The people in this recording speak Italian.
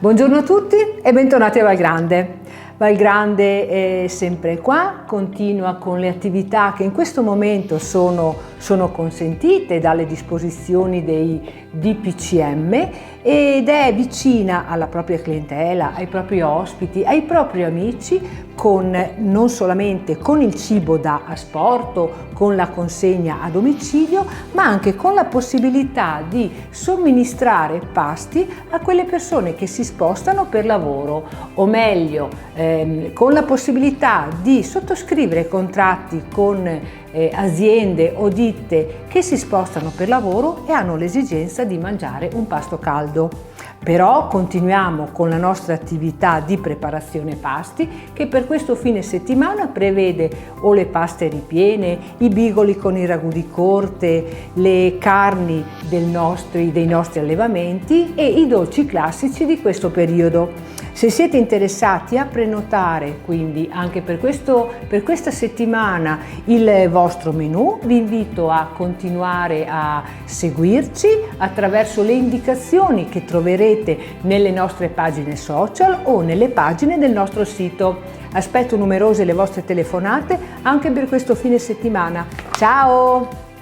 Buongiorno a tutti e bentornati a Valgrande. Valgrande è sempre qua, continua con le attività che in questo momento sono consentite dalle disposizioni dei DPCM ed è vicina alla propria clientela, ai propri ospiti, ai propri amici, non solamente con il cibo da asporto, con la consegna a domicilio, ma anche con la possibilità di somministrare pasti a quelle persone che si spostano per lavoro, o meglio, con la possibilità di sottoscrivere contratti con aziende o ditte che si spostano per lavoro e hanno l'esigenza di mangiare un pasto caldo. Però continuiamo con la nostra attività di preparazione pasti, che per questo fine settimana prevede o le paste ripiene, i bigoli con i ragù di corte, le carni dei nostri allevamenti e i dolci classici di questo periodo. Se siete interessati a prenotare quindi anche per questa settimana il vostro menù, vi invito a continuare a seguirci attraverso le indicazioni che troverete nelle nostre pagine social o nelle pagine del nostro sito. Aspetto numerose le vostre telefonate anche per questo fine settimana. Ciao!